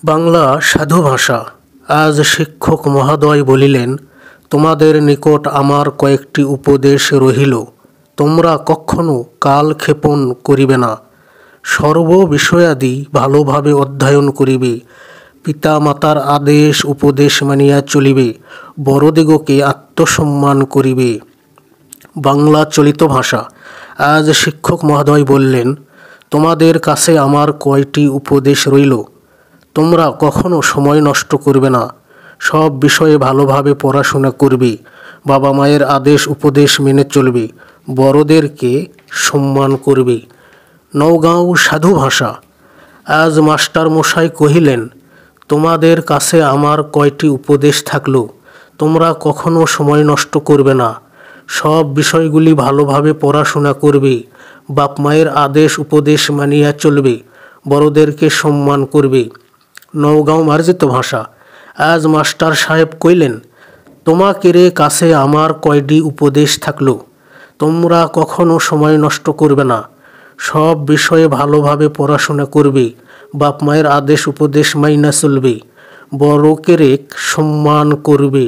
বাংলা সাধু ভাষা। আজ শিক্ষক মহোদয় বলিলেন, তোমাদের নিকট আমার কয়েকটি উপদেশ রহিল। তোমরা কখনো কালক্ষেপণ করিবে না, সর্ব বিষয়াদি ভালোভাবে অধ্যয়ন করিবে, পিতা মাতার আদেশ উপদেশ মানিয়া চলিবে, বড়দিগকে আত্মসম্মান করিবে। বাংলা চলিত ভাষা। আজ শিক্ষক মহোদয় বললেন, তোমাদের কাছে আমার কয়টি উপদেশ রইল। তোমরা কখনো সময় নষ্ট করবে না, সব বিষয়ে ভালোভাবে পড়াশোনা করবে, বাবা মায়ের আদেশ উপদেশ মেনে চলবে, বড়দেরকে সম্মান করবে। নওগাঁও সাধু ভাষা। আজ মাস্টার মশাই কহিলেন, তোমাদের কাছে আমার কয়টি উপদেশ থাকলো। তোমরা কখনো সময় নষ্ট করবে না, সব বিষয়গুলি ভালোভাবে পড়াশোনা করবে, বাপ মায়ের আদেশ উপদেশ মানিয়া চলবে, বড়দেরকে সম্মান করবে। নওগাঁও মার্জিত ভাষা। আজ মাস্টার সাহেব কইলেন, তোমাকেরে কাছে আমার কয়টি উপদেশ থাকলো। তোমরা কখনো সময় নষ্ট করবে না, সব বিষয়ে ভালোভাবে পড়াশোনা করবে, বাপ মায়ের আদেশ উপদেশ মাইনা চলবে, বড়কেরে সম্মান করবে।